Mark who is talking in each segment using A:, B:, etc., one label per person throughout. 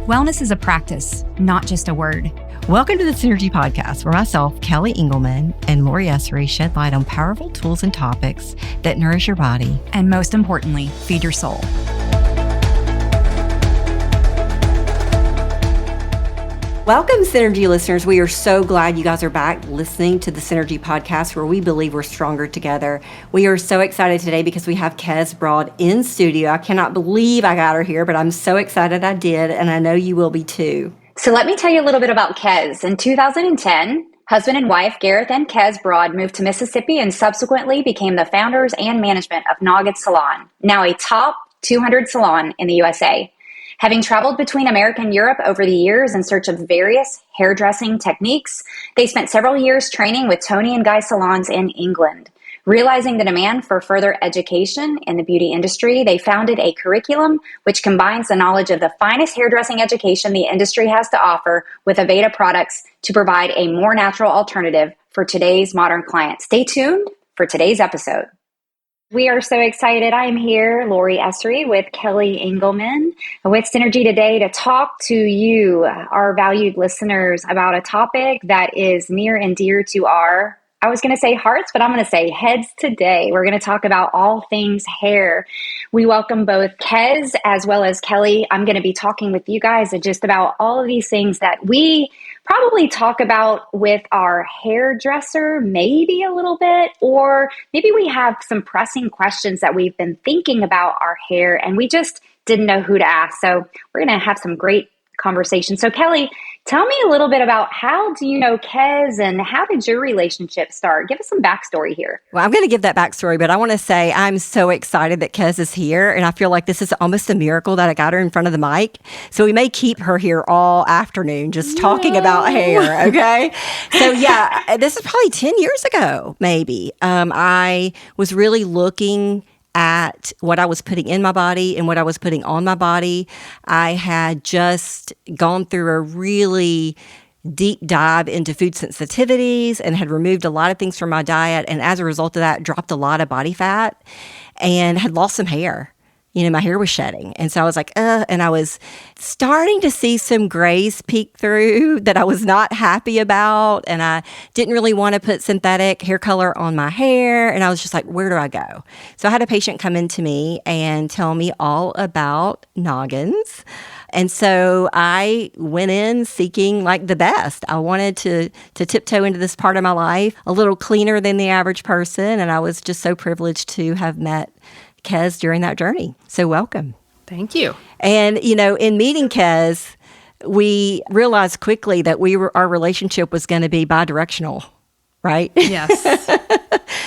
A: Wellness is a practice, not just a word.
B: Welcome to the Synergy Podcast, where myself, Kelly Engelman, and Lori Essery shed light on powerful tools and topics that nourish your body.
A: And most importantly, feed your soul.
B: Welcome, Synergy listeners. We are so glad you guys are back listening to the Synergy Podcast, where we believe we're stronger together. We are so excited today because we have Kez Broad in studio. I cannot believe I got her here, but I'm so excited I did, and I know you will be too.
C: So let me tell you a little bit about Kez. In 2010, husband and wife Gareth and Kez Broad moved to Mississippi and subsequently became the founders and management of Noggins Salon, now a top 200 salon in the USA. Having traveled between America and Europe over the years in search of various hairdressing techniques, they spent several years training with Tony and Guy salons in England. Realizing the demand for further education in the beauty industry, they founded a curriculum which combines the knowledge of the finest hairdressing education the industry has to offer with Aveda products to provide a more natural alternative for today's modern client. Stay tuned for today's episode. We are so excited. I'm here, Lori Essery, with Kelly Engelman, with Synergy today to talk to you, our valued listeners, about a topic that is near and dear to our, I was going to say hearts, but I'm going to say heads today. We're going to talk about all things hair. We welcome both Kez as well as Kelly. I'm going to be talking with you guys just about all of these things that we probably talk about with our hairdresser, maybe a little bit, or maybe we have some pressing questions that we've been thinking about our hair and we just didn't know who to ask. So we're going to have some great conversation. So Kelly, tell me a little bit about how do you know Kez and how did your relationship start? Give us some backstory here.
B: Well, I'm going to give that backstory, but I want to say I'm so excited that Kez is here, and I feel like this is almost a miracle that I got her in front of the mic. So we may keep her here all afternoon just talking about hair, okay? So yeah, this is probably 10 years ago, maybe. I was really looking at what I was putting in my body and what I was putting on my body. I had just gone through a really deep dive into food sensitivities and had removed a lot of things from my diet. And as a result of that, dropped a lot of body fat and had lost some hair. You know, my hair was shedding. And so I was like, and I was starting to see some grays peek through that I was not happy about. And I didn't really want to put synthetic hair color on my hair. And I was just like, where do I go? So I had a patient come into me and tell me all about Noggins. And so I went in seeking like the best. I wanted to tiptoe into this part of my life a little cleaner than the average person. And I was just so privileged to have met Kez during that journey. So welcome.
D: Thank you. And,
B: you know, in meeting Kez, we realized quickly that our relationship was going to be bi-directional, right?
D: Yes.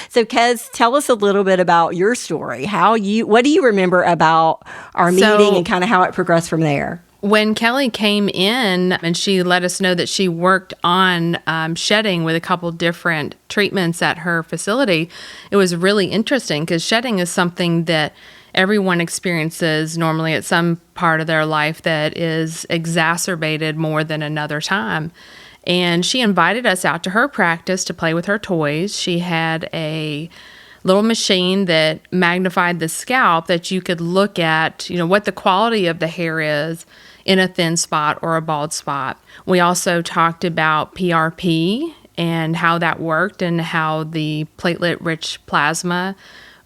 B: So Kez, tell us a little bit about your story. What do you remember about our meeting and kind of how it progressed from there?
D: When Kelly came in and she let us know that she worked on shedding with a couple different treatments at her facility, it was really interesting because shedding is something that everyone experiences normally at some part of their life that is exacerbated more than another time. And she invited us out to her practice to play with her toys. She had a little machine that magnified the scalp that you could look at, you know, what the quality of the hair is in a thin spot or a bald spot. We also talked about PRP and how that worked and how the platelet-rich plasma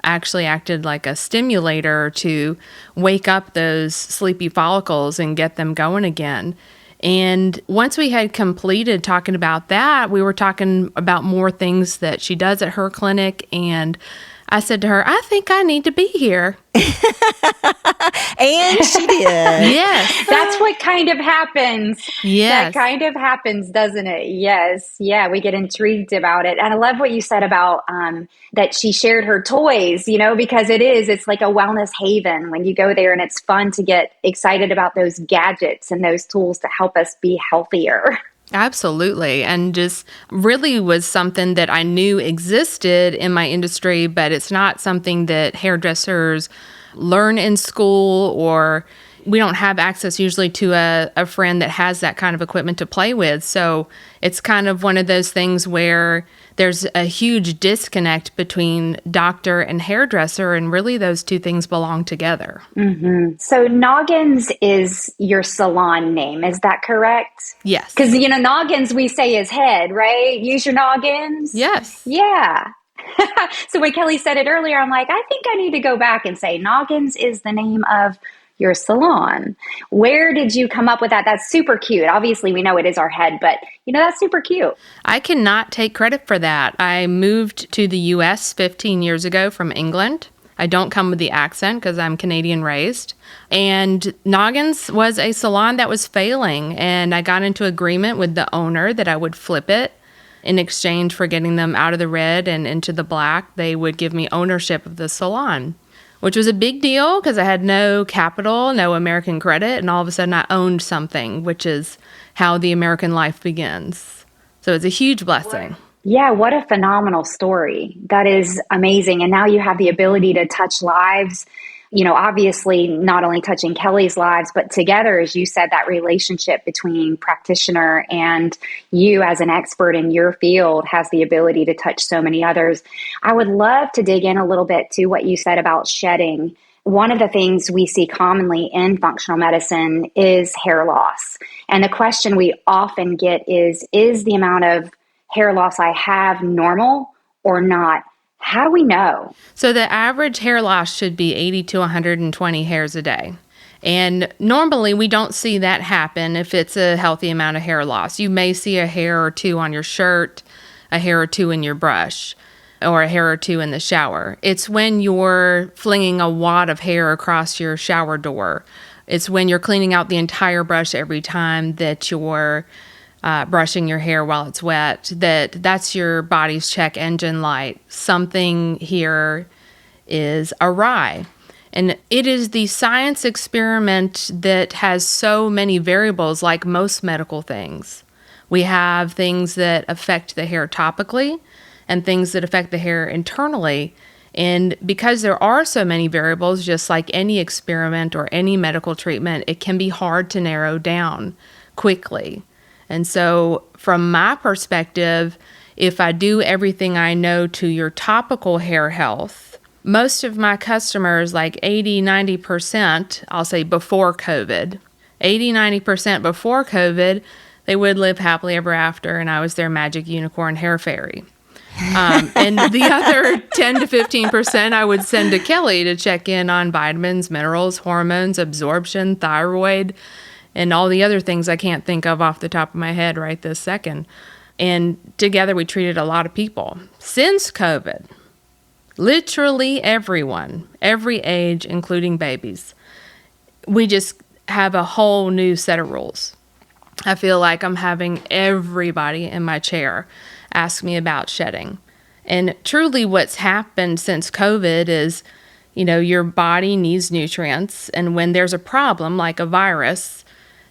D: actually acted like a stimulator to wake up those sleepy follicles and get them going again. And once we had completed talking about that, we were talking about more things that she does at her clinic. And I said to her, I think I need to be here.
B: And she did.
D: Yes.
C: That's what kind of happens.
D: Yes.
C: That kind of happens, doesn't it? Yes. Yeah, we get intrigued about it. And I love what you said about that she shared her toys, you know, because it's like a wellness haven when you go there, and it's fun to get excited about those gadgets and those tools to help us be healthier.
D: Absolutely. And just really was something that I knew existed in my industry, but it's not something that hairdressers learn in school or we don't have access usually to a friend that has that kind of equipment to play with. So it's kind of one of those things where there's a huge disconnect between doctor and hairdresser, and really those two things belong together.
C: Mm-hmm. So Noggins is your salon name. Is that correct?
D: Yes.
C: Because, Noggins we say is head, right? Use your noggins.
D: Yes.
C: Yeah. So when Kelly said it earlier, I'm like, I think I need to go back and say Noggins is the name of your salon. Where did you come up with that? That's super cute. Obviously, we know it is our head, but that's super cute.
D: I cannot take credit for that. I moved to the U.S. 15 years ago from England. I don't come with the accent because I'm Canadian raised. And Noggins was a salon that was failing, and I got into agreement with the owner that I would flip it. In exchange for getting them out of the red and into the black, they would give me ownership of the salon, which was a big deal because I had no capital, no American credit, and all of a sudden I owned something, which is how the American life begins. So it's a huge blessing.
C: Yeah, what a phenomenal story. That is amazing. And now you have the ability to touch lives, obviously not only touching Kelly's lives, but together, as you said, that relationship between practitioner and you as an expert in your field has the ability to touch so many others. I would love to dig in a little bit to what you said about shedding. One of the things we see commonly in functional medicine is hair loss. And the question we often get is the amount of hair loss I have normal or not? How do we know?
D: So the average hair loss should be 80 to 120 hairs a day. And normally we don't see that happen if it's a healthy amount of hair loss. You may see a hair or two on your shirt, a hair or two in your brush, or a hair or two in the shower. It's when you're flinging a wad of hair across your shower door. It's when you're cleaning out the entire brush every time that you're brushing your hair while it's wet, that's your body's check engine light. Something here is awry. And it is the science experiment that has so many variables, like most medical things. We have things that affect the hair topically and things that affect the hair internally. And because there are so many variables, just like any experiment or any medical treatment, it can be hard to narrow down quickly. And so from my perspective, if I do everything I know to your topical hair health, most of my customers, like 80-90%, I'll say before COVID, 80-90% before COVID, they would live happily ever after, and I was their magic unicorn hair fairy. And the other 10 to 15% I would send to Kelly to check in on vitamins, minerals, hormones, absorption, thyroid, and all the other things I can't think of off the top of my head right this second. And together we treated a lot of people. Since COVID, literally everyone, every age, including babies, we just have a whole new set of rules. I feel like I'm having everybody in my chair ask me about shedding. And truly what's happened since COVID is, your body needs nutrients. And when there's a problem like a virus,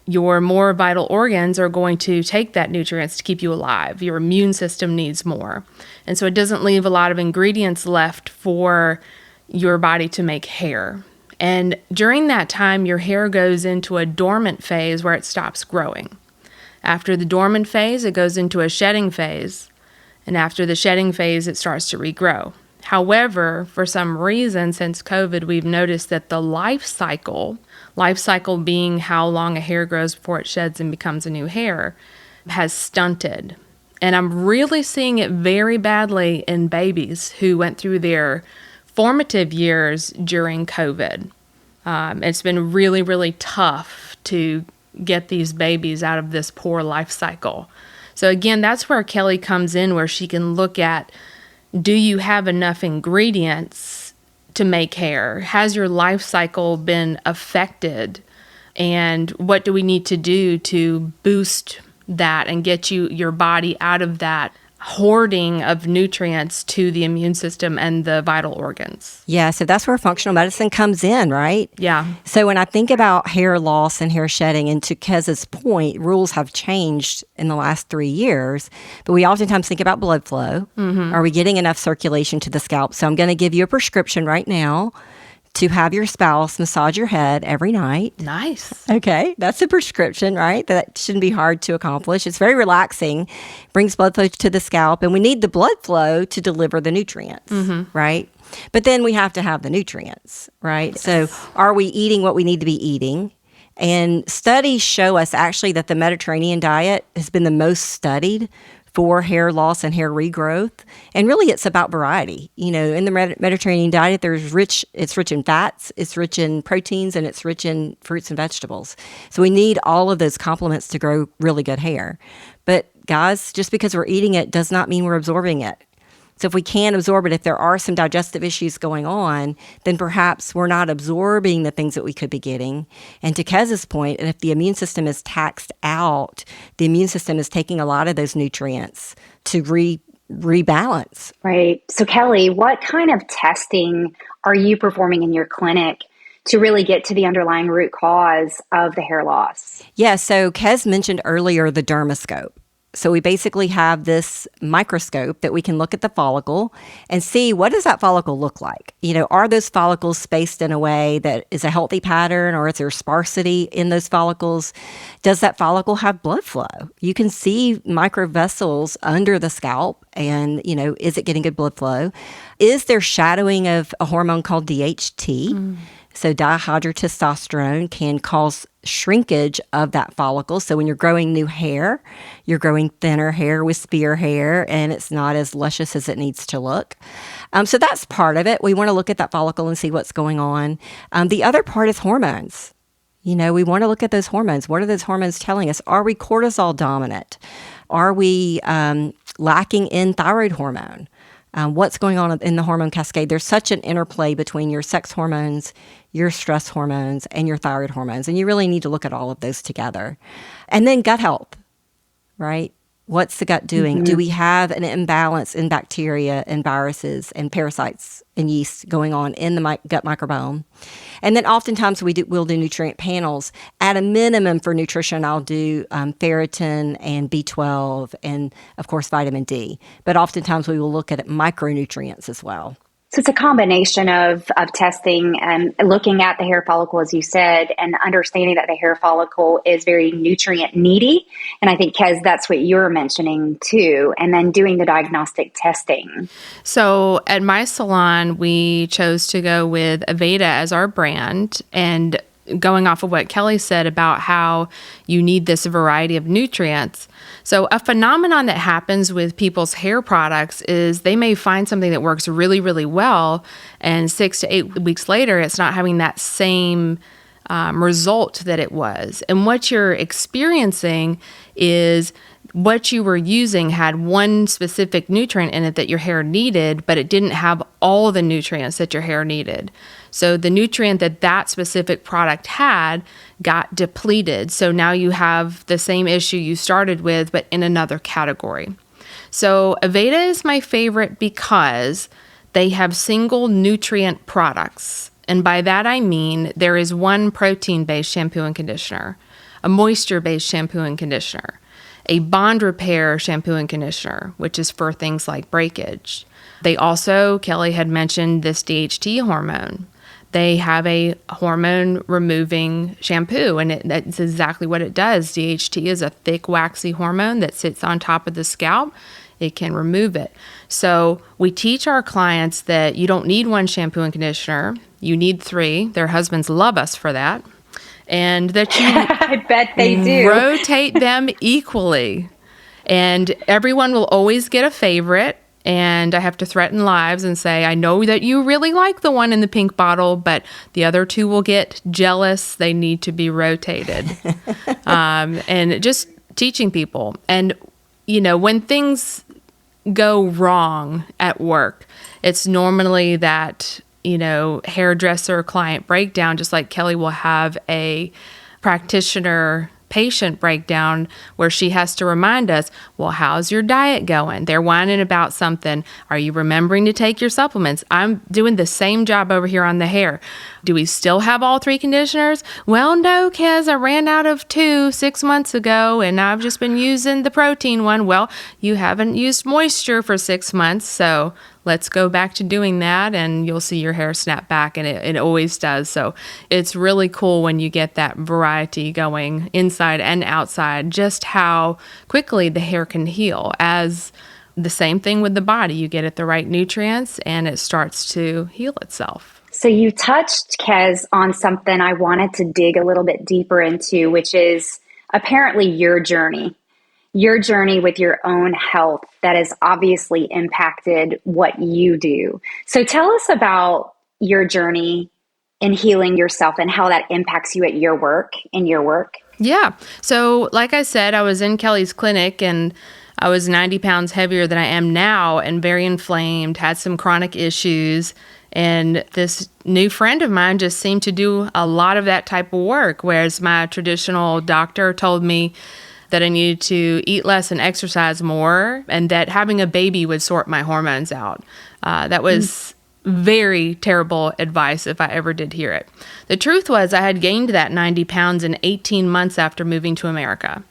D: your more vital organs are going to take that nutrients to keep you alive. Your immune system needs more. And so it doesn't leave a lot of ingredients left for your body to make hair. And during that time, your hair goes into a dormant phase where it stops growing. After the dormant phase, it goes into a shedding phase. And after the shedding phase, it starts to regrow. However, for some reason, since COVID, we've noticed that the life cycle being how long a hair grows before it sheds and becomes a new hair, has stunted. And I'm really seeing it very badly in babies who went through their formative years during COVID. It's been really, really tough to get these babies out of this poor life cycle. So again, that's where Kelly comes in, where she can look at, do you have enough ingredients to make hair? Has your life cycle been affected? And what do we need to do to boost that and get your body out of that hoarding of nutrients to the immune system and the vital organs?
B: Yeah, so that's where functional medicine comes in, right?
D: Yeah.
B: So when I think about hair loss and hair shedding, and to Kez's point, rules have changed in the last 3 years, but we oftentimes think about blood flow. Mm-hmm. Are we getting enough circulation to the scalp? So I'm going to give you a prescription right now to have your spouse massage your head every night.
D: Nice.
B: Okay, that's a prescription, right? That shouldn't be hard to accomplish. It's very relaxing, brings blood flow to the scalp, and we need the blood flow to deliver the nutrients, right? But then we have to have the nutrients, right? Yes. So are we eating what we need to be eating? And studies show us actually that the Mediterranean diet has been the most studied for hair loss and hair regrowth. And really, it's about variety. You know, in the Mediterranean diet, it's rich in fats, it's rich in proteins, and it's rich in fruits and vegetables. So we need all of those complements to grow really good hair. But guys, just because we're eating it does not mean we're absorbing it. So if we can't absorb it, if there are some digestive issues going on, then perhaps we're not absorbing the things that we could be getting. And to Kez's point, and if the immune system is taxed out, the immune system is taking a lot of those nutrients to rebalance.
C: Right. So Kelly, what kind of testing are you performing in your clinic to really get to the underlying root cause of the hair loss?
B: Yeah, so Kez mentioned earlier the dermoscope. So we basically have this microscope that we can look at the follicle and see, what does that follicle look like? You know, are those follicles spaced in a way that is a healthy pattern, or is there sparsity in those follicles? Does that follicle have blood flow? You can see microvessels under the scalp, and, you know, is it getting good blood flow? Is there shadowing of a hormone called DHT? So dihydrotestosterone can cause shrinkage of that follicle. So when you're growing new hair, you're growing thinner hair, wispier hair, and it's not as luscious as it needs to look. So that's part of it. We want to look at that follicle and see what's going on. The other part is hormones. You know, we want to look at those hormones. What are those hormones telling us? Are we cortisol dominant? Are we lacking in thyroid hormone? What's going on in the hormone cascade? There's such an interplay between your sex hormones, your stress hormones, and your thyroid hormones. And you really need to look at all of those together. And then gut health, right? What's the gut doing? Do we have an imbalance in bacteria and viruses and parasites and yeast going on in the gut microbiome? And then oftentimes we'll do nutrient panels. At a minimum for nutrition, I'll do ferritin and B12 and, of course, vitamin D. But oftentimes we will look at micronutrients as well.
C: So it's a combination of testing and looking at the hair follicle, as you said, and understanding that the hair follicle is very nutrient needy. And I think, Kez, that's what you're mentioning too. And then doing the diagnostic testing.
D: So at my salon, we chose to go with Aveda as our brand. And going off of what Kelly said about how you need this variety of nutrients. So a phenomenon that happens with people's hair products is they may find something that works really, really well, and 6 to 8 weeks later, it's not having that same result that it was. And what you're experiencing is what you were using had one specific nutrient in it that your hair needed, but it didn't have all the nutrients that your hair needed. So the nutrient that specific product had got depleted. So now you have the same issue you started with, but in another category. So Aveda is my favorite because they have single nutrient products. And by that I mean there is one protein-based shampoo and conditioner, a moisture-based shampoo and conditioner, a bond repair shampoo and conditioner, which is for things like breakage. They also, Kelly had mentioned this DHT hormone. They have a hormone removing shampoo, and that's exactly what it does. DHT is a thick, waxy hormone that sits on top of the scalp. It can remove it. So we teach our clients that you don't need one shampoo and conditioner. You need 3. Their husbands love us for that. And that you
C: I bet they do.
D: Rotate them equally. And everyone will always get a favorite. And I have to threaten lives and say, I know that you really like the one in the pink bottle, but the other 2 will get jealous. They need to be rotated. And just teaching people. And, you know, when things go wrong at work, it's normally that, you know, hairdresser client breakdown, just like Kelly will have a practitioner patient breakdown where she has to remind us, well, how's your diet going? They're whining about something. Are you remembering to take your supplements? I'm doing the same job over here on the hair. Do we still have all 3 conditioners? Well, no, Kez, I ran out of 2 6 months ago, and I've just been using the protein one. Well, you haven't used moisture for 6 months, so let's go back to doing that and you'll see your hair snap back, and it always does. So it's really cool when you get that variety going inside and outside, just how quickly the hair can heal. As the same thing with the body, you get it the right nutrients and it starts to heal itself.
C: So you touched, Kez, on something I wanted to dig a little bit deeper into, which is apparently your journey with your own health that has obviously impacted what you do. So tell us about your journey in healing yourself and how that impacts you at your work, in your work.
D: Yeah. So like I said, I was in Kelly's clinic and I was 90 pounds heavier than I am now and very inflamed, had some chronic issues. And this new friend of mine just seemed to do a lot of that type of work, whereas my traditional doctor told me that I needed to eat less and exercise more, and that having a baby would sort my hormones out. That was very terrible advice if I ever did hear it. The truth was I had gained that 90 pounds in 18 months after moving to America.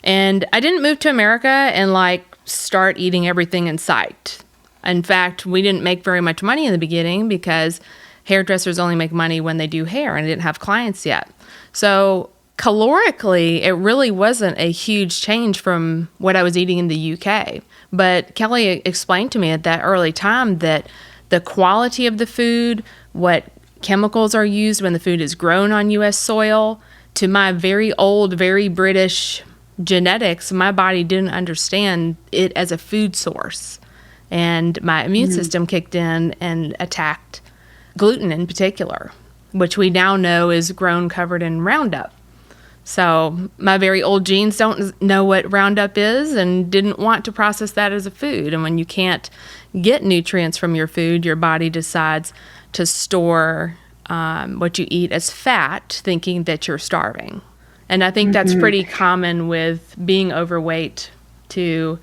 D: And I didn't move to America and start eating everything in sight. In fact, we didn't make very much money in the beginning because hairdressers only make money when they do hair, and I didn't have clients yet. So calorically, it really wasn't a huge change from what I was eating in the UK. But Kelly explained to me at that early time that the quality of the food, what chemicals are used when the food is grown on U.S. soil, to my very old, very British genetics, my body didn't understand it as a food source. And my immune system kicked in and attacked gluten in particular, which we now know is grown covered in Roundup. So my very old genes don't know what Roundup is and didn't want to process that as a food. And when you can't get nutrients from your food, your body decides to store what you eat as fat, thinking that you're starving. And I think that's pretty common with being overweight, to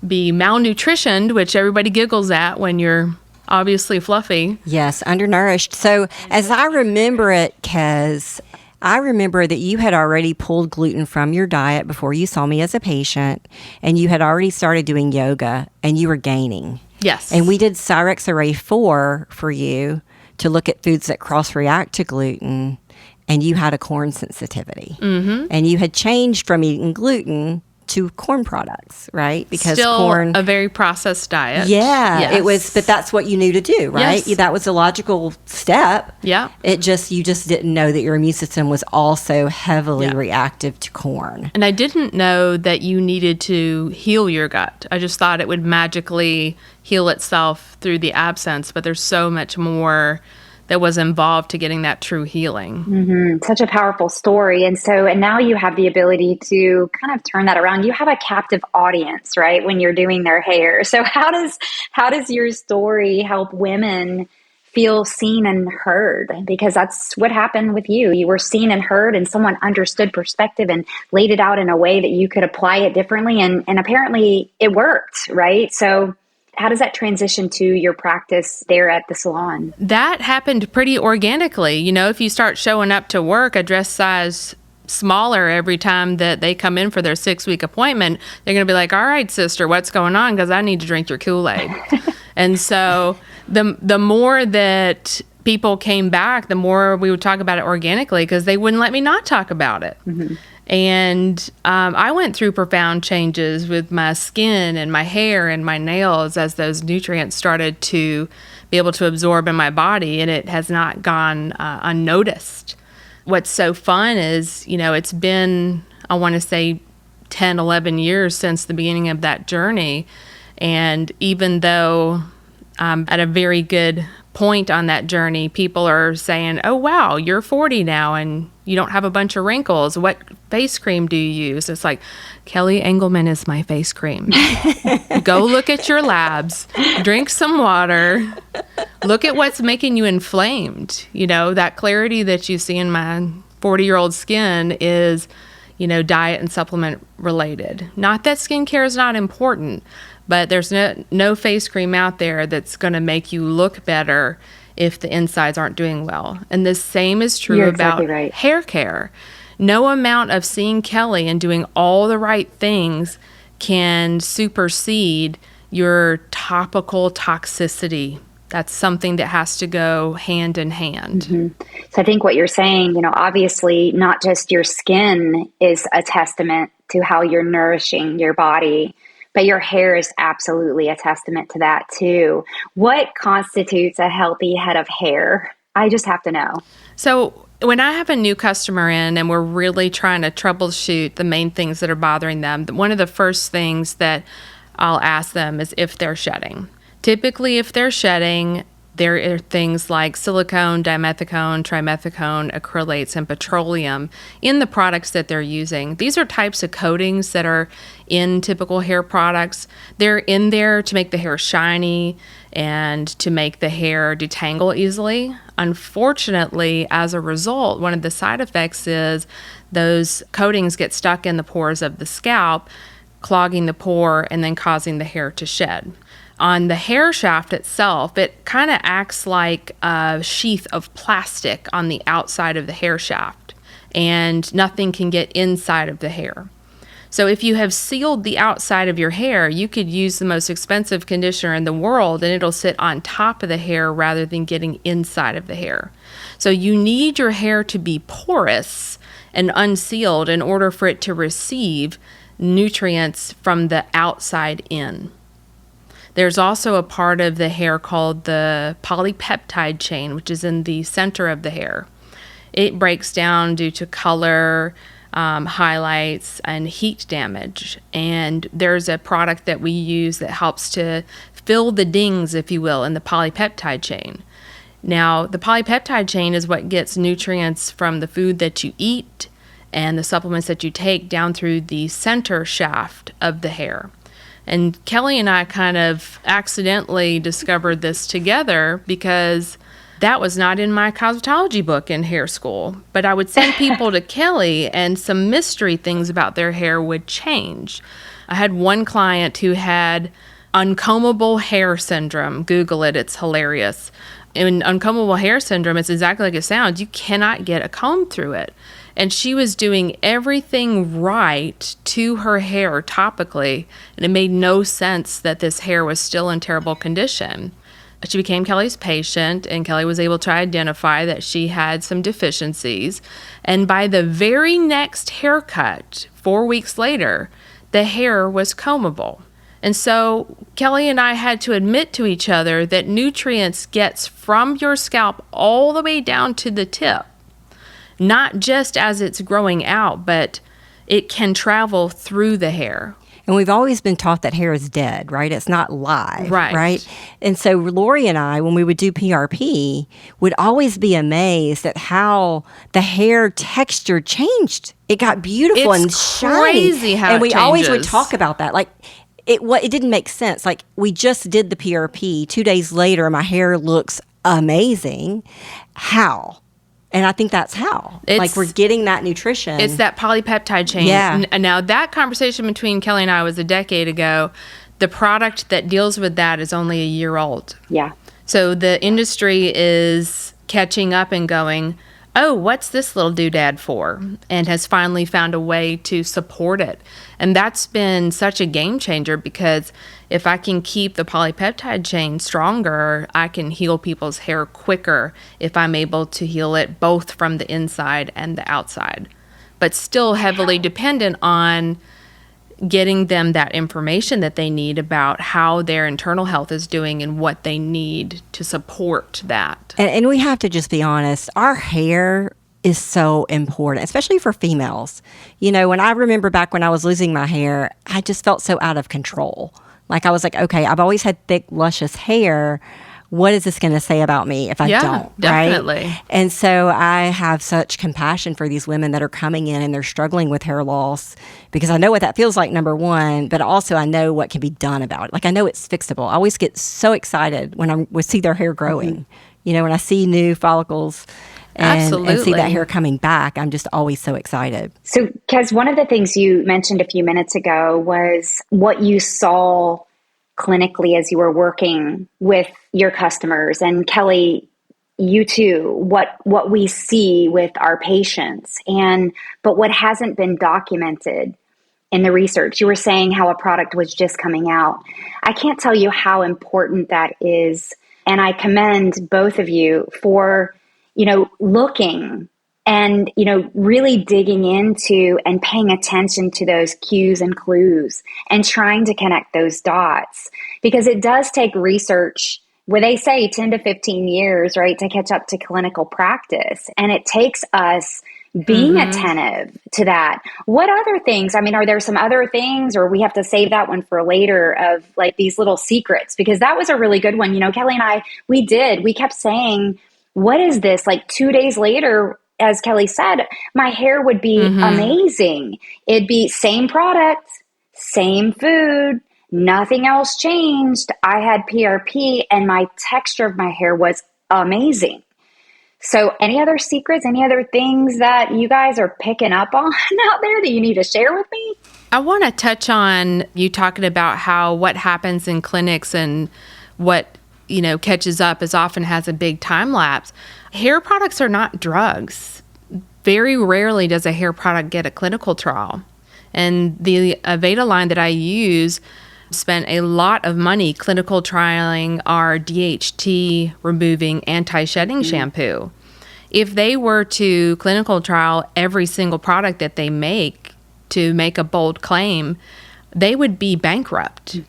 D: be malnutritioned, which everybody giggles at when you're obviously fluffy.
B: Yes, undernourished. So as I remember it, Kez, I remember that you had already pulled gluten from your diet before you saw me as a patient, and you had already started doing yoga, and you were gaining.
D: Yes.
B: And we did Cyrex Array 4 for you to look at foods that cross-react to gluten, and you had a corn sensitivity. Mm-hmm. And you had changed from eating gluten to corn products, right? Because
D: still
B: corn,
D: a very processed diet.
B: Yeah,
D: yes.
B: It was, but that's what you knew to do, right?
D: Yes.
B: That was a logical step.
D: Yeah.
B: You just didn't know that your immune system was also heavily reactive to corn.
D: And I didn't know that you needed to heal your gut. I just thought it would magically heal itself through the absence, but there's so much more that was involved to getting that true healing.
C: Mm-hmm. Such a powerful story. And now you have the ability to kind of turn that around. You have a captive audience, right? When you're doing their hair. So how does your story help women feel seen and heard? Because that's what happened with you. You were seen and heard, and someone understood perspective and laid it out in a way that you could apply it differently. And apparently it worked, right? So how does that transition to your practice there at the salon?
D: That happened pretty organically. You know, if you start showing up to work a dress size smaller every time that they come in for their 6-week appointment, they're going to be like, all right, sister, what's going on? Because I need to drink your Kool-Aid. And so the more that people came back, the more we would talk about it organically, because they wouldn't let me not talk about it. Mm-hmm. And I went through profound changes with my skin and my hair and my nails as those nutrients started to be able to absorb in my body, and it has not gone unnoticed. What's so fun is, you know, it's been, I want to say, 10, 11 years since the beginning of that journey. And even though I'm at a very good point on that journey, people are saying, oh, wow, you're 40 now and you don't have a bunch of wrinkles. What face cream do you use? It's like, Kelly Engelman is my face cream. Go look at your labs, drink some water, look at what's making you inflamed. You know, that clarity that you see in my 40-year-old skin is, you know, diet and supplement related. Not that skincare is not important, but there's no face cream out there that's going to make you look better if the insides aren't doing well. And the same is true about hair care. No amount of seeing Kelly and doing all the right things can supersede your topical toxicity. That's something that has to go hand in hand.
C: So I think what you're saying, obviously not just your skin is a testament to how you're nourishing your body, but your hair is absolutely a testament to that too. What constitutes a healthy head of hair? I just have to know.
D: So when I have a new customer in and we're really trying to troubleshoot the main things that are bothering them, one of the first things that I'll ask them is if they're shedding. Typically, if they're shedding, there are things like silicone, dimethicone, trimethicone, acrylates, and petroleum in the products that they're using. These are types of coatings that are in typical hair products. They're in there to make the hair shiny and to make the hair detangle easily. Unfortunately, as a result, one of the side effects is those coatings get stuck in the pores of the scalp, clogging the pore and then causing the hair to shed. On the hair shaft itself, it kind of acts like a sheath of plastic on the outside of the hair shaft, and nothing can get inside of the hair. So if you have sealed the outside of your hair, you could use the most expensive conditioner in the world and it'll sit on top of the hair rather than getting inside of the hair. So you need your hair to be porous and unsealed in order for it to receive nutrients from the outside in. There's also a part of the hair called the polypeptide chain, which is in the center of the hair. It breaks down due to color, highlights, and heat damage. And there's a product that we use that helps to fill the dings, if you will, in the polypeptide chain. Now, the polypeptide chain is what gets nutrients from the food that you eat and the supplements that you take down through the center shaft of the hair. And Kelly and I kind of accidentally discovered this together because that was not in my cosmetology book in hair school. But I would send people to Kelly and some mystery things about their hair would change. I had one client who had uncombable hair syndrome. Google it, it's hilarious. In uncombable hair syndrome, it's exactly like it sounds. You cannot get a comb through it. And she was doing everything right to her hair topically, and it made no sense that this hair was still in terrible condition. She became Kelly's patient, and Kelly was able to identify that she had some deficiencies. And by the very next haircut, 4 weeks later, the hair was combable. And so Kelly and I had to admit to each other that nutrients gets from your scalp all the way down to the tip. Not just as it's growing out, but it can travel through the hair.
B: And we've always been taught that hair is dead, right? It's not live, right? And so Lori and I, when we would do PRP, would always be amazed at how the hair texture changed. It got beautiful and shiny.
D: Crazy how
B: and we
D: it
B: always would
D: changes.
B: talk about that. Like, it didn't make sense. Like, we just did the PRP. 2 days later, my hair looks amazing. How? And I think that's how. Like, we're getting that nutrition.
D: It's that polypeptide chain.
B: Yeah.
D: Now, that conversation between Kelly and I was a decade ago. The product that deals with that is only a year old.
C: Yeah.
D: So the industry is catching up and going, oh, what's this little doodad for? And has finally found a way to support it. And that's been such a game changer because if I can keep the polypeptide chain stronger, I can heal people's hair quicker if I'm able to heal it both from the inside and the outside. But still heavily dependent on getting them that information that they need about how their internal health is doing and what they need to support that.
B: And we have to just be honest, our hair is so important, especially for females. You know, when I remember back when I was losing my hair, I just felt so out of control. Like, I was like, okay, I've always had thick, luscious hair. What is this going to say about me if I don't?
D: Definitely.
B: Right? And so I have such compassion for these women that are coming in and they're struggling with hair loss because I know what that feels like, number one, but also I know what can be done about it. Like, I know it's fixable. I always get so excited when we see their hair growing. Mm-hmm. You know, when I see new follicles and see that hair coming back, I'm just always so excited.
C: So, Kez, one of the things you mentioned a few minutes ago was what you saw clinically as you were working with your customers. And Kelly, you too, what we see with our patients. But what hasn't been documented in the research. You were saying how a product was just coming out. I can't tell you how important that is. And I commend both of you for, looking and, really digging into and paying attention to those cues and clues and trying to connect those dots, because it does take research where they say 10 to 15 years, right, to catch up to clinical practice. And it takes us being attentive to that. What other things? I mean, are there some other things, or we have to save that one for later, of like these little secrets? Because that was a really good one. Kelly and I, we kept saying, what is this? Like 2 days later, as Kelly said, my hair would be amazing. It'd be same product, same food, nothing else changed. I had PRP and my texture of my hair was amazing. So any other secrets, any other things that you guys are picking up on out there that you need to share with me?
D: I want to touch on you talking about what happens in clinics and what, catches up is often has a big time lapse. Hair products are not drugs. Very rarely does a hair product get a clinical trial. And the Aveda line that I use spent a lot of money clinical trialing our DHT removing anti-shedding shampoo. If they were to clinical trial every single product that they make to make a bold claim, they would be bankrupt.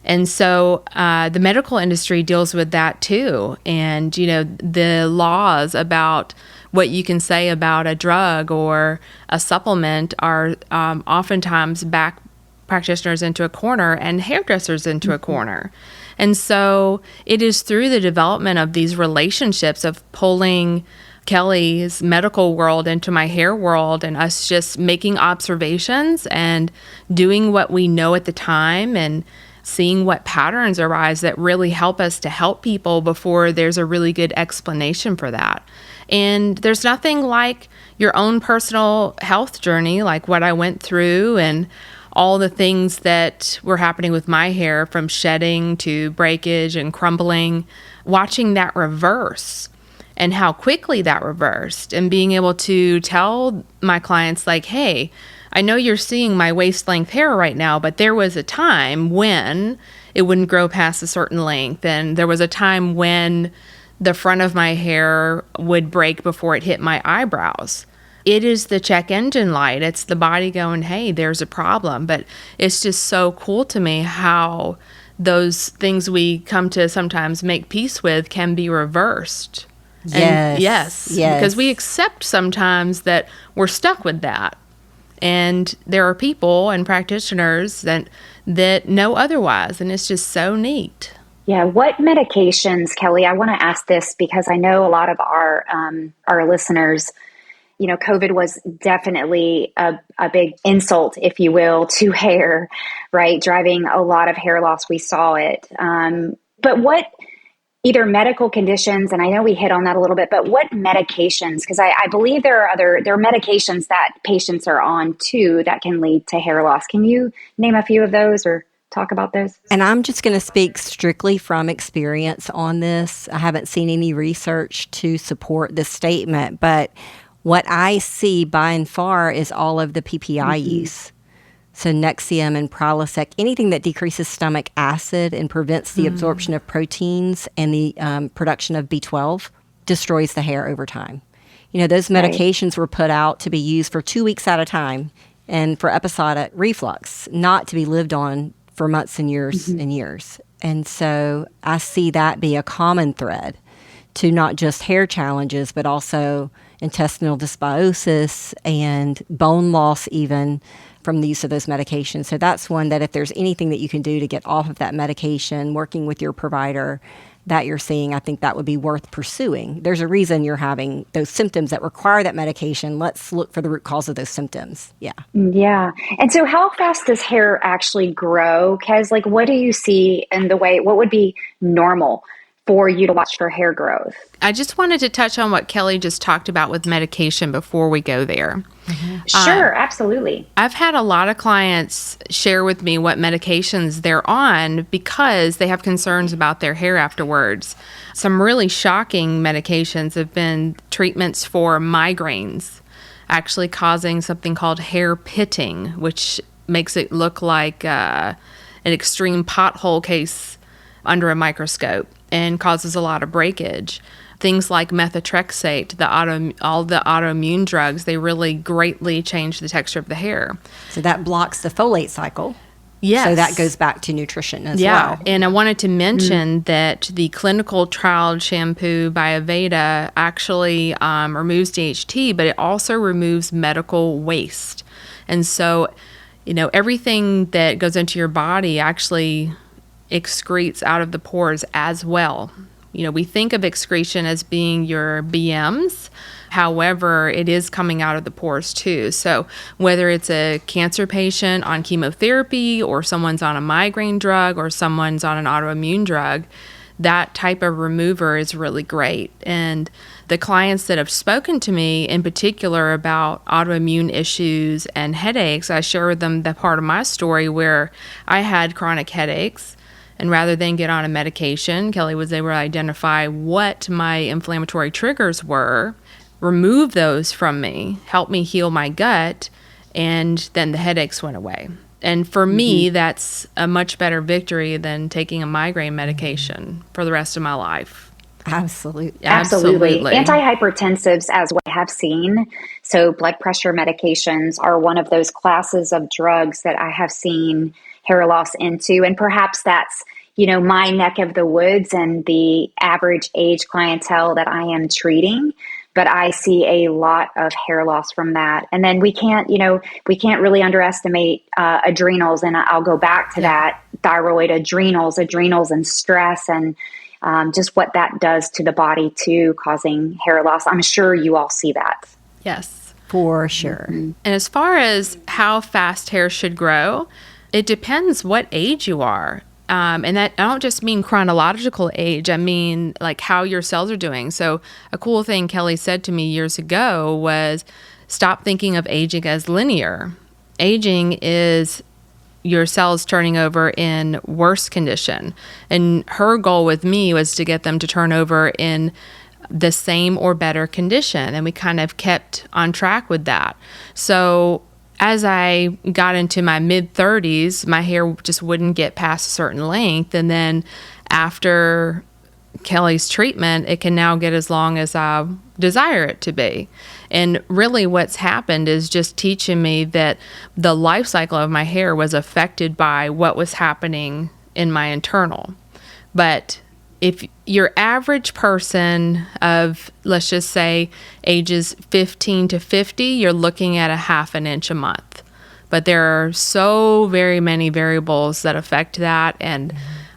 D: And so the medical industry deals with that too. And, the laws about what you can say about a drug or a supplement are oftentimes back practitioners into a corner and hairdressers into a corner. And so it is through the development of these relationships of pulling Kelly's medical world into my hair world and us just making observations and doing what we know at the time and seeing what patterns arise that really help us to help people before there's a really good explanation for that. And there's nothing like your own personal health journey, like what I went through and all the things that were happening with my hair, from shedding to breakage and crumbling, watching that reverse and how quickly that reversed, and being able to tell my clients like, hey, I know you're seeing my waist length hair right now, but there was a time when it wouldn't grow past a certain length. And there was a time when the front of my hair would break before it hit my eyebrows. It is the check engine light. It's the body going, hey, there's a problem. But it's just so cool to me how those things we come to sometimes make peace with can be reversst. And yes, because we accept sometimes that we're stuck with that. And there are people and practitioners that know otherwise, and it's just so neat.
C: Yeah. What medications, Kelly? I want to ask this because I know a lot of our listeners, COVID was definitely a big insult, if you will, to hair, right? Driving a lot of hair loss. We saw it. But what either medical conditions, and I know we hit on that a little bit, but what medications? Because I believe there are medications that patients are on too that can lead to hair loss. Can you name a few of those or talk about those?
B: And I'm just going to speak strictly from experience on this. I haven't seen any research to support this statement, but what I see by and far is all of the PPI use. So Nexium and Prilosec, anything that decreases stomach acid and prevents the absorption of proteins and the production of B12 destroys the hair over time. Those medications were put out to be used for 2 weeks at a time and for episodic reflux, not to be lived on for months and years and years. And so I see that be a common thread to not just hair challenges, but also intestinal dysbiosis and bone loss even from the use of those medications. So that's one that if there's anything that you can do to get off of that medication, working with your provider that you're seeing, I think that would be worth pursuing. There's a reason you're having those symptoms that require that medication. Let's look for the root cause of those symptoms. Yeah.
C: Yeah. And so how fast does hair actually grow? Kez, like what do you see in the way, what would be normal for you to watch for hair growth?
D: I just wanted to touch on what Kelly just talked about with medication before we go there.
C: Sure, absolutely.
D: I've had a lot of clients share with me what medications they're on because they have concerns about their hair afterwards. Some really shocking medications have been treatments for migraines, actually causing something called hair pitting, which makes it look like an extreme pothole case under a microscope and causes a lot of breakage. Things like methotrexate, all the autoimmune drugs, they really greatly change the texture of the hair.
B: So that blocks the folate cycle.
D: Yes.
B: So that goes back to nutrition as well.
D: And I wanted to mention that the clinical trial shampoo by Aveda actually removes DHT, but it also removes medical waste. And so, everything that goes into your body actually excretes out of the pores as well. We think of excretion as being your BMs. However, it is coming out of the pores too. So whether it's a cancer patient on chemotherapy or someone's on a migraine drug or someone's on an autoimmune drug, that type of remover is really great. And the clients that have spoken to me in particular about autoimmune issues and headaches, I share with them the part of my story where I had chronic headaches. And rather than get on a medication, Kelly was able to identify what my inflammatory triggers were, remove those from me, help me heal my gut, and then the headaches went away. And for me, that's a much better victory than taking a migraine medication for the rest of my life.
B: Absolutely.
C: Antihypertensives, as we have seen, so blood pressure medications are one of those classes of drugs that I have seen hair loss into. And perhaps that's, my neck of the woods and the average age clientele that I am treating. But I see a lot of hair loss from that. And then we can't really underestimate adrenals. And I'll go back to that, thyroid, adrenals and stress, and just what that does to the body too, causing hair loss. I'm sure you all see that.
D: Yes.
B: For sure.
D: And as far as how fast hair should grow, it depends what age you are. And that I don't just mean chronological age. I mean like how your cells are doing. So a cool thing Kelly said to me years ago was stop thinking of aging as linear. Aging is your cells turning over in worse condition. And her goal with me was to get them to turn over in the same or better condition. And we kind of kept on track with that. So as I got into my mid-30s, my hair just wouldn't get past a certain length. And then after Kelly's treatment, it can now get as long as I desire it to be. And really what's happened is just teaching me that the life cycle of my hair was affected by what was happening in my internal. But if your average person of, let's just say, ages 15 to 50, you're looking at a half an inch a month. But there are so very many variables that affect that. And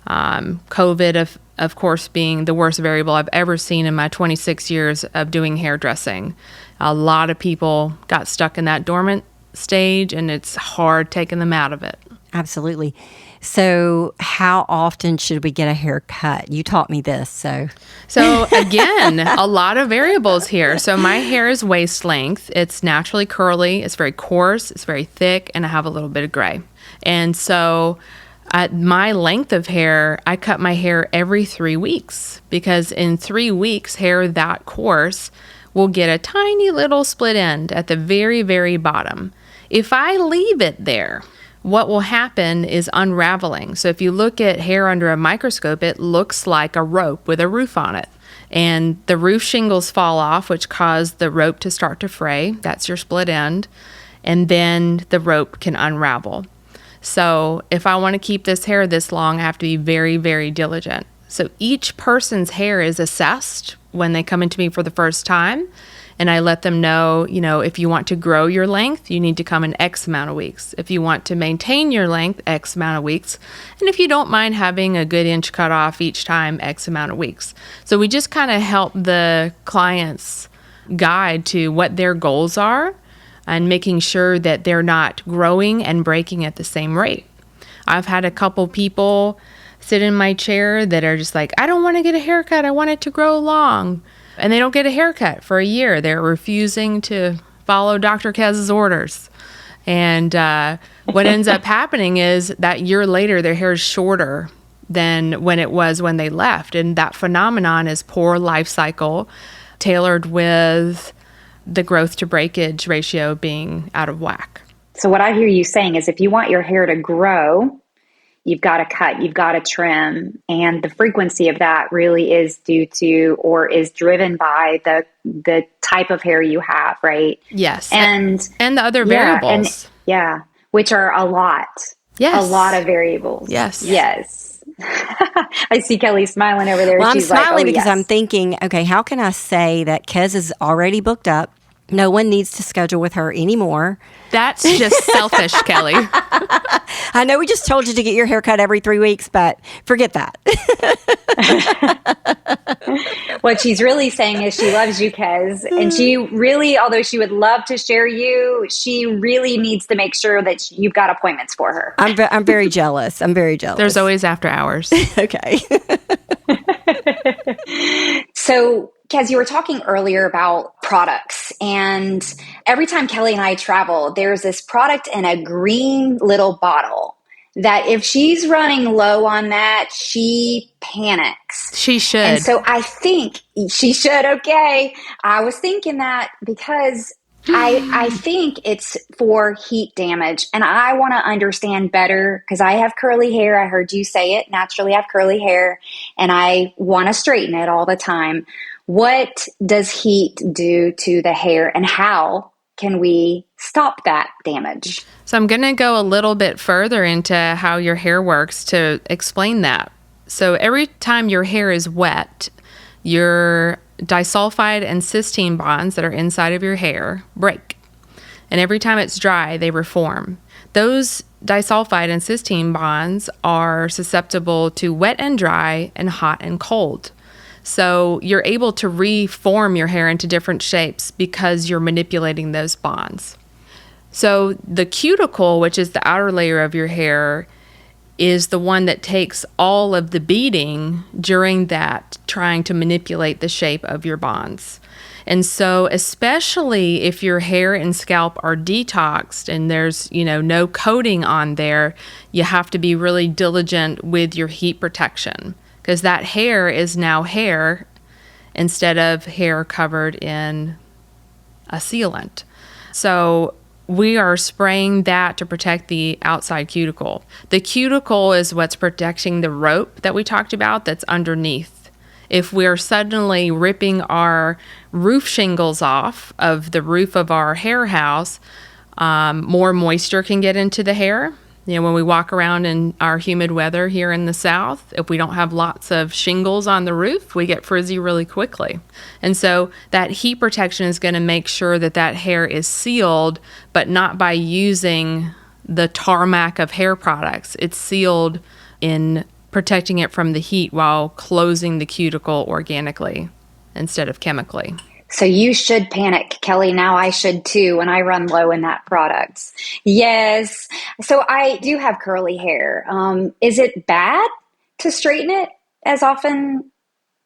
D: COVID, of course, being the worst variable I've ever seen in my 26 years of doing hairdressing. A lot of people got stuck in that dormant stage, and it's hard taking them out of it.
B: Absolutely. So how often should we get a haircut? You taught me this, so.
D: So again, a lot of variables here. So my hair is waist length. It's naturally curly. It's very coarse. It's very thick, and I have a little bit of gray. And so at my length of hair, I cut my hair every 3 weeks because in 3 weeks, hair that coarse will get a tiny little split end at the very, very bottom. If I leave it there, what will happen is unraveling. So if you look at hair under a microscope, it looks like a rope with a roof on it. And the roof shingles fall off, which cause the rope to start to fray. That's your split end. And then the rope can unravel. So if I want to keep this hair this long, I have to be very, very diligent. So each person's hair is assessed when they come into me for the first time. And I let them know, if you want to grow your length, you need to come in X amount of weeks. If you want to maintain your length, X amount of weeks. And if you don't mind having a good inch cut off each time, X amount of weeks. So we just kind of help the clients guide to what their goals are and making sure that they're not growing and breaking at the same rate. I've had a couple people sit in my chair that are just like, I don't want to get a haircut. I want it to grow long. And they don't get a haircut for a year. They're refusing to follow Dr. Kez's orders. And what ends up happening is that year later, their hair is shorter than when it was when they left. And that phenomenon is poor life cycle tailored with the growth to breakage ratio being out of whack.
C: So what I hear you saying is if you want your hair to grow, you've got to cut, you've got to trim. And the frequency of that really is due to or is driven by the type of hair you have, right?
D: Yes.
C: And
D: the other
C: yeah,
D: variables.
C: Which are a lot.
D: Yes.
C: A lot of variables.
D: Yes.
C: Yes. I see Kelly smiling over there.
B: Well,
C: She's
B: I'm smiling
C: like,
B: because
C: yes.
B: I'm thinking, okay, how can I say that Kez is already booked up? No one needs to schedule with her anymore.
D: That's just selfish, Kelly.
B: I know we just told you to get your hair cut every 3 weeks, but forget that.
C: What she's really saying is she loves you, Kez. And she really, although she would love to share you, she really needs to make sure that you've got appointments for her.
B: I'm very jealous. I'm very jealous.
D: There's always after hours.
B: Okay.
C: So, Kez, you were talking earlier about products, and every time Kelly and I travel, there's this product in a green little bottle that if she's running low on that, she panics.
D: She should.
C: And so I think she should. Okay. I was thinking that because I think it's for heat damage, and I want to understand better because I have curly hair. I heard you say it. Naturally, I have curly hair, and I want to straighten it all the time. What does heat do to the hair, and how can we stop that damage?
D: So I'm going to go a little bit further into how your hair works to explain that. So every time your hair is wet, your disulfide and cysteine bonds that are inside of your hair break. And every time it's dry, they reform. Those disulfide and cysteine bonds are susceptible to wet and dry and hot and cold. So you're able to reform your hair into different shapes because you're manipulating those bonds. So the cuticle, which is the outer layer of your hair, is the one that takes all of the beating during that trying to manipulate the shape of your bonds. And so especially if your hair and scalp are detoxed and there's, no coating on there, you have to be really diligent with your heat protection because that hair is now hair instead of hair covered in a sealant. So we are spraying that to protect the outside cuticle. The cuticle is what's protecting the rope that we talked about that's underneath. If we're suddenly ripping our roof shingles off of the roof of our hair house, more moisture can get into the hair. When we walk around in our humid weather here in the South, if we don't have lots of shingles on the roof, we get frizzy really quickly. And so that heat protection is going to make sure that that hair is sealed, but not by using the tarmac of hair products. It's sealed in protecting it from the heat while closing the cuticle organically instead of chemically.
C: So you should panic, Kelly. Now I should too when I run low in that product. Yes. So I do have curly hair. Is it bad to straighten it as often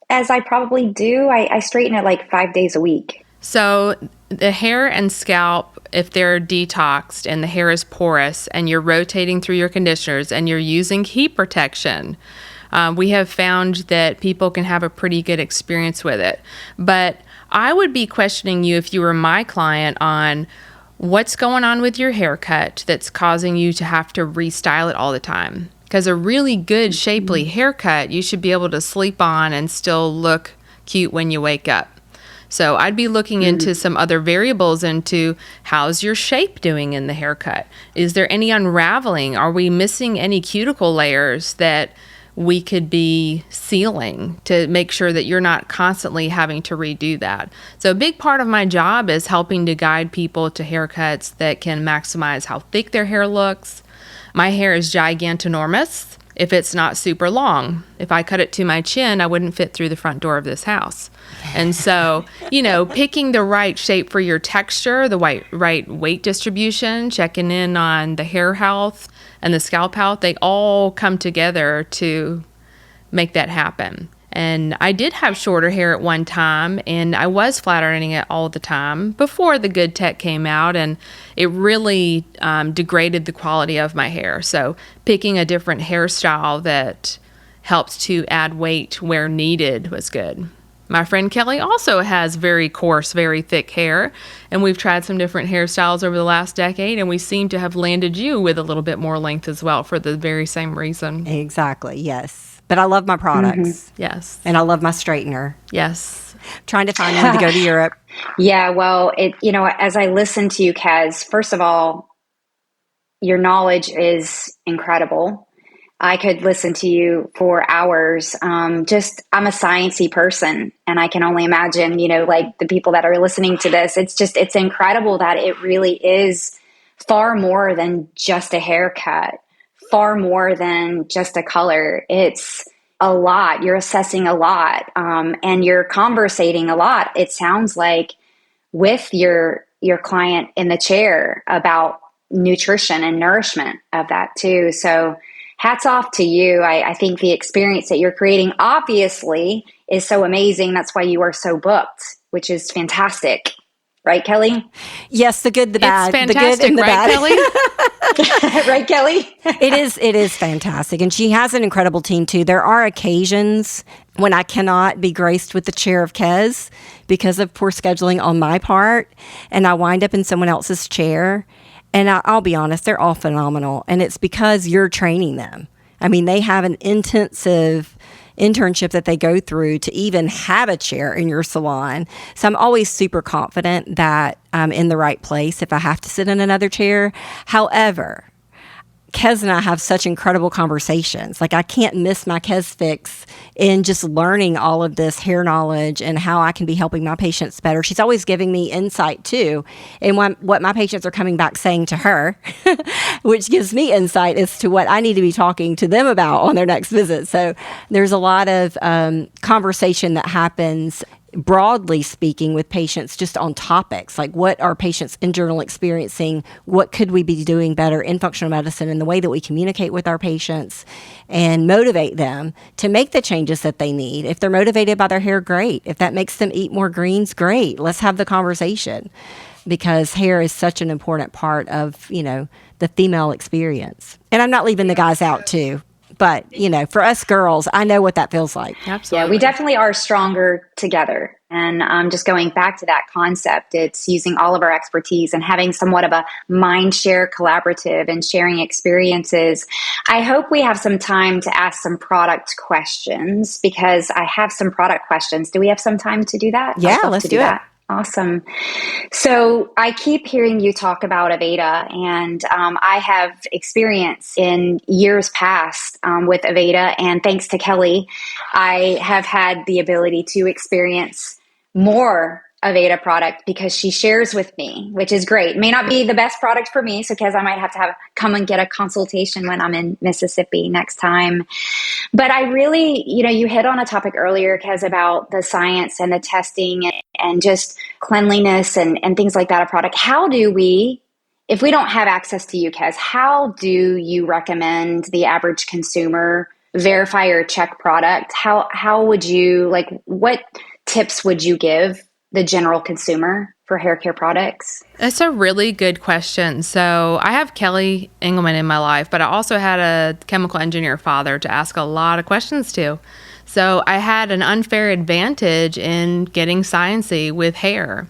C: as I probably do? I straighten it like 5 days a week.
D: So the hair and scalp, if they're detoxed and the hair is porous and you're rotating through your conditioners and you're using heat protection, we have found that people can have a pretty good experience with it. But I would be questioning you if you were my client on what's going on with your haircut that's causing you to have to restyle it all the time. Because a really good shapely haircut, you should be able to sleep on and still look cute when you wake up. So I'd be looking into some other variables into how's your shape doing in the haircut? Is there any unraveling? Are we missing any cuticle layers that we could be sealing to make sure that you're not constantly having to redo that? So a big part of my job is helping to guide people to haircuts that can maximize how thick their hair looks. My hair is gigantonormous if it's not super long. If I cut it to my chin, I wouldn't fit through the front door of this house. And so, picking the right shape for your texture, the right weight distribution, checking in on the hair health and the scalp health, they all come together to make that happen. And I did have shorter hair at one time, and I was flat ironing it all the time before the good tech came out, and it really degraded the quality of my hair. So picking a different hairstyle that helped to add weight where needed was good. My friend Kelly also has very coarse, very thick hair, and we've tried some different hairstyles over the last decade, and we seem to have landed you with a little bit more length as well for the very same reason.
B: Exactly, yes. But I love my products.
D: Yes.
B: And I love my straightener.
D: Yes.
B: Trying to find one to go to Europe.
C: Yeah, well, as I listen to you, Kez, first of all, your knowledge is incredible. I could listen to you for hours. I'm a sciencey person, and I can only imagine, like the people that are listening to this, it's incredible that it really is far more than just a haircut, far more than just a color. It's a lot. You're assessing a lot, and you're conversating a lot. It sounds like with your client in the chair about nutrition and nourishment of that too. So hats off to you. I think the experience that you're creating obviously is so amazing. That's why you are so booked, which is fantastic. Right, Kelly?
B: Yes, the good, the bad.
D: It's fantastic,
B: the good and the
D: right,
B: bad.
D: Kelly?
C: Right, Kelly?
B: It is fantastic. And she has an incredible team too. There are occasions when I cannot be graced with the chair of Kez because of poor scheduling on my part, and I wind up in someone else's chair. And I'll be honest, they're all phenomenal. And it's because you're training them. I mean, they have an intensive internship that they go through to even have a chair in your salon. So I'm always super confident that I'm in the right place if I have to sit in another chair. However, Kez and I have such incredible conversations. Like, I can't miss my Kez Fix in just learning all of this hair knowledge and how I can be helping my patients better. She's always giving me insight too in what my patients are coming back saying to her, which gives me insight as to what I need to be talking to them about on their next visit. So there's a lot of conversation that happens, broadly speaking, with patients just on topics like what are patients in general experiencing, what could we be doing better in functional medicine, and the way that we communicate with our patients and motivate them to make the changes that they need. If they're motivated by their hair, great. If that makes them eat more greens, great. Let's have the conversation, because hair is such an important part of, the female experience. And I'm not leaving the guys out too. But, for us girls, I know what that feels like.
D: Absolutely.
C: Yeah, we definitely are stronger together. And just going back to that concept, it's using all of our expertise and having somewhat of a mind share collaborative and sharing experiences. I hope we have some time to ask some product questions, because I have some product questions. Do we have some time to do that?
B: Yeah, let's do it.
C: Awesome. So I keep hearing you talk about Aveda, and I have experience in years past with Aveda, and thanks to Kelly, I have had the ability to experience more Aveda product because she shares with me, which is great. It may not be the best product for me, so Kez, I might have to come and get a consultation when I'm in Mississippi next time. But I really, you hit on a topic earlier, Kez, about the science and the testing and just cleanliness and things like that of product. How do we, if we don't have access to you, Kez, how do you recommend the average consumer verify or check product? How would you, what tips would you give the general consumer for hair care products?
D: That's a really good question. So I have Kelly Engelman in my life, but I also had a chemical engineer father to ask a lot of questions to. So I had an unfair advantage in getting sciencey with hair.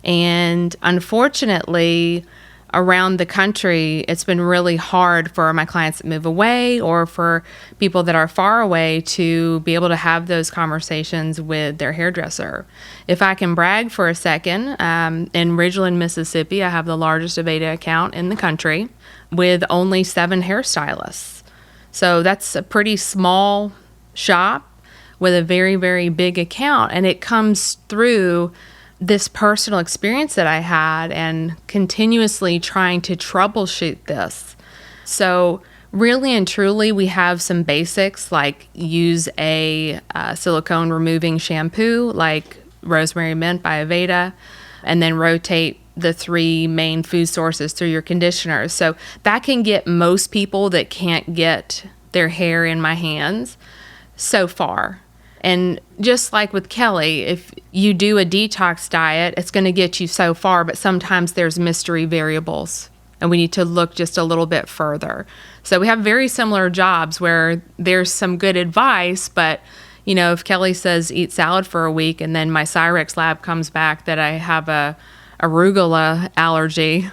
D: And unfortunately, around the country, it's been really hard for my clients that move away or for people that are far away to be able to have those conversations with their hairdresser. If I can brag for a second, in Ridgeland, Mississippi, I have the largest Aveda account in the country with only 7 hairstylists. So that's a pretty small shop with a very, very big account, and it comes through this personal experience that I had and continuously trying to troubleshoot this. So really and truly, we have some basics like use a silicone removing shampoo like Rosemary Mint by Aveda, and then rotate the 3 main food sources through your conditioners. So that can get most people that can't get their hair in my hands so far. And just like with Kelly, if you do a detox diet, it's going to get you so far, but sometimes there's mystery variables and we need to look just a little bit further. So we have very similar jobs where there's some good advice, but if Kelly says eat salad for a week and then my Cyrex lab comes back that I have a arugula allergy,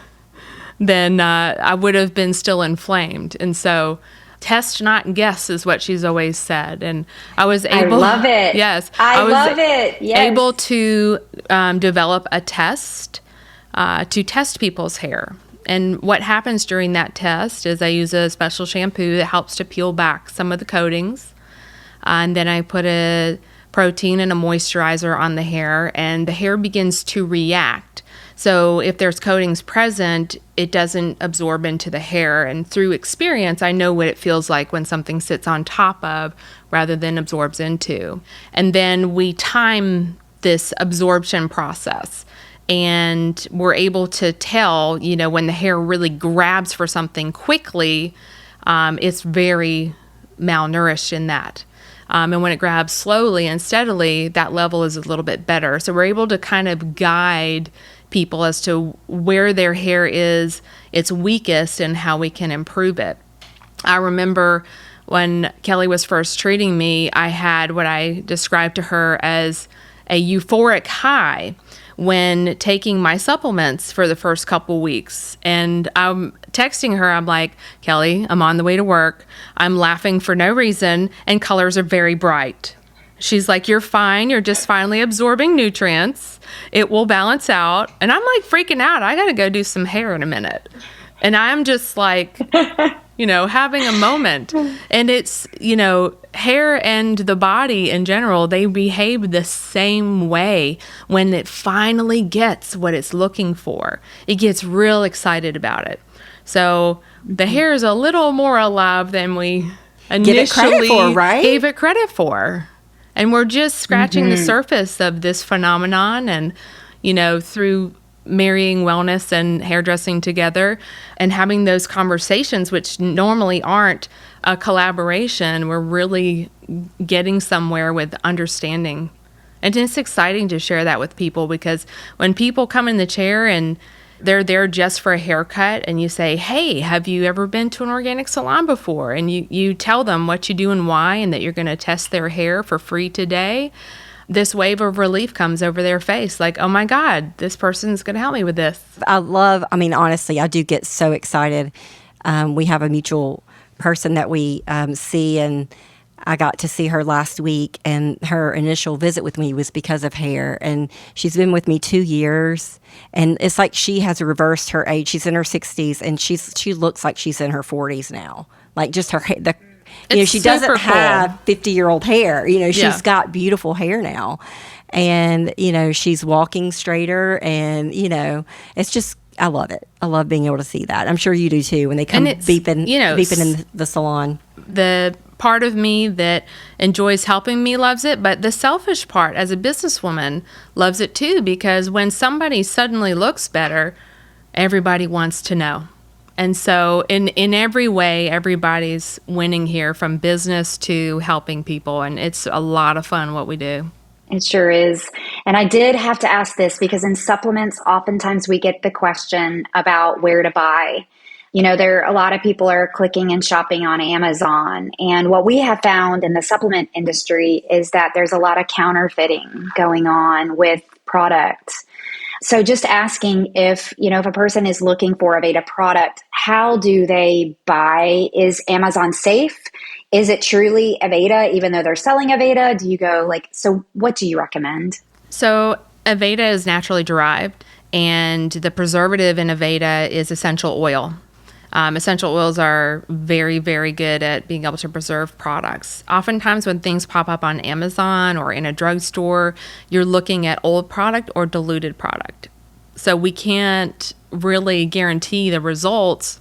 D: then I would have been still inflamed. And so test, not guess, is what she's always said. And I was able.
C: I love it.
D: Yes.
C: I
D: was
C: love it. Yes.
D: able to develop a test to test people's hair. And what happens during that test is I use a special shampoo that helps to peel back some of the coatings. And then I put a protein and a moisturizer on the hair, and the hair begins to react. So if there's coatings present, it doesn't absorb into the hair. And through experience, I know what it feels like when something sits on top of rather than absorbs into. And then we time this absorption process. And we're able to tell, when the hair really grabs for something quickly, it's very malnourished in that. And when it grabs slowly and steadily, that level is a little bit better. So we're able to kind of guide people as to where their hair is its weakest and how we can improve it. I remember when Kelly was first treating me, I had what I described to her as a euphoric high when taking my supplements for the first couple weeks. And I'm texting her, I'm like, Kelly, I'm on the way to work. I'm laughing for no reason, and colors are very bright. She's like, you're fine. You're just finally absorbing nutrients. It will balance out. And I'm like freaking out. I got to go do some hair in a minute. And I'm just like, having a moment. And it's, hair and the body in general, they behave the same way when it finally gets what it's looking for. It gets real excited about it. So the hair is a little more alive than we initially gave it credit for. And we're just scratching the surface of this phenomenon. And, through marrying wellness and hairdressing together and having those conversations, which normally aren't a collaboration, we're really getting somewhere with understanding. And it's exciting to share that with people, because when people come in the chair and they're there just for a haircut and you say, hey, have you ever been to an organic salon before? And you tell them what you do and why, and that you're going to test their hair for free today. This wave of relief comes over their face, like, oh my God, this person's going to help me with this.
B: Honestly, I do get so excited. We have a mutual person that we see, and I got to see her last week, and her initial visit with me was because of hair. And she's been with me 2 years, and it's like she has reversed her age. She's in her 60s, and she looks like she's in her 40s now. Like, just her hair, she doesn't have 50-year-old hair. She's got beautiful hair now. And, she's walking straighter, and, it's just, I love it. I love being able to see that. I'm sure you do too, when they come beeping in the salon.
D: The part of me that enjoys helping me loves it, but the selfish part as a businesswoman loves it too, because when somebody suddenly looks better, everybody wants to know. And so in every way, everybody's winning here, from business to helping people. And it's a lot of fun what we do.
C: It sure is. And I did have to ask this because in supplements, oftentimes we get the question about where to buy. A lot of people are clicking and shopping on Amazon. And what we have found in the supplement industry is that there's a lot of counterfeiting going on with products. So just asking if a person is looking for a Aveda product, how do they buy? Is Amazon safe? Is it truly Aveda, even though they're selling Aveda? Do you go so what do you recommend?
D: So Aveda is naturally derived, and the preservative in Aveda is essential oil. Essential oils are very, very good at being able to preserve products. Oftentimes when things pop up on Amazon or in a drugstore, you're looking at old product or diluted product. So we can't really guarantee the results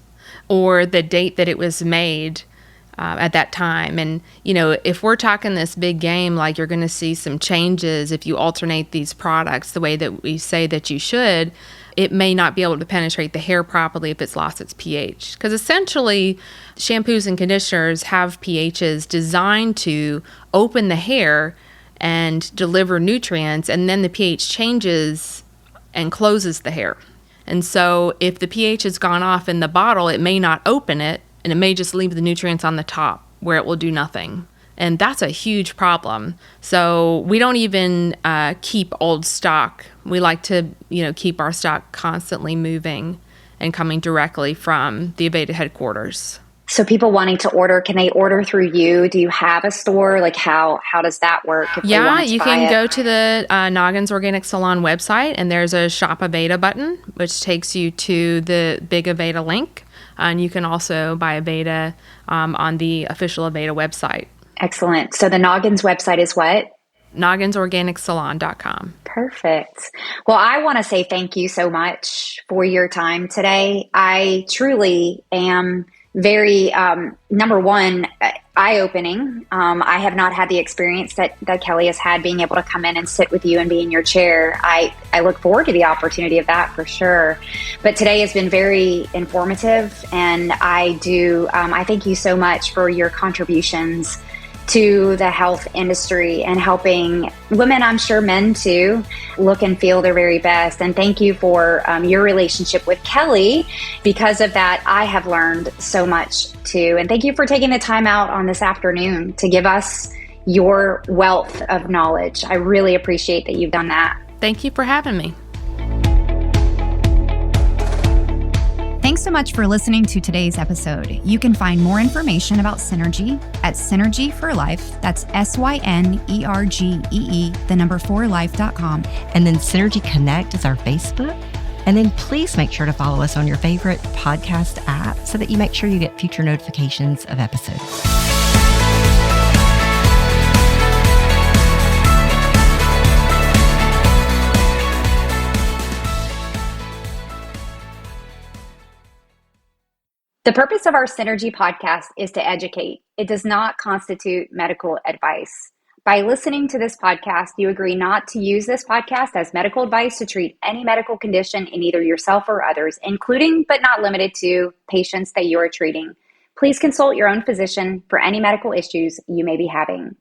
D: or the date that it was made at that time. And, if we're talking this big game, like you're going to see some changes if you alternate these products the way that we say that you should, it may not be able to penetrate the hair properly if it's lost its pH. Because essentially, shampoos and conditioners have pHs designed to open the hair and deliver nutrients, and then the pH changes and closes the hair. And so if the pH has gone off in the bottle, it may not open it, and it may just leave the nutrients on the top where it will do nothing. And that's a huge problem. So we don't even keep old stock. We like to, keep our stock constantly moving and coming directly from the Aveda headquarters.
C: So people wanting to order, can they order through you? Do you have a store? Like how does that work? If they wanted to
D: you
C: buy
D: can
C: it?
D: go to the Noggins Organic Salon website, and there's a Shop Aveda button, which takes you to the big Aveda link. And you can also buy Aveda on the official Aveda website.
C: Excellent. So the Noggins website is what?
D: nogginsorganicsalon.com.
C: Perfect. Well, I want to say thank you so much for your time today. I truly am very, number one, eye-opening. I have not had the experience that Kelly has had, being able to come in and sit with you and be in your chair. I look forward to the opportunity of that for sure. But today has been very informative, and I thank you so much for your contributions to the health industry and helping women, I'm sure men too, look and feel their very best. And thank you for your relationship with Kelly. Because of that, I have learned so much too. And thank you for taking the time out on this afternoon to give us your wealth of knowledge. I really appreciate that you've done that.
D: Thank you for having me.
A: Thanks so much for listening to today's episode. You can find more information about Synergy at Synergy for Life. That's SYNERGEE, 4life.com.
B: And then Synergy Connect is our Facebook. And then please make sure to follow us on your favorite podcast app so that you make sure you get future notifications of episodes.
C: The purpose of our Synergy podcast is to educate. It does not constitute medical advice. By listening to this podcast, you agree not to use this podcast as medical advice to treat any medical condition in either yourself or others, including but not limited to patients that you are treating. Please consult your own physician for any medical issues you may be having.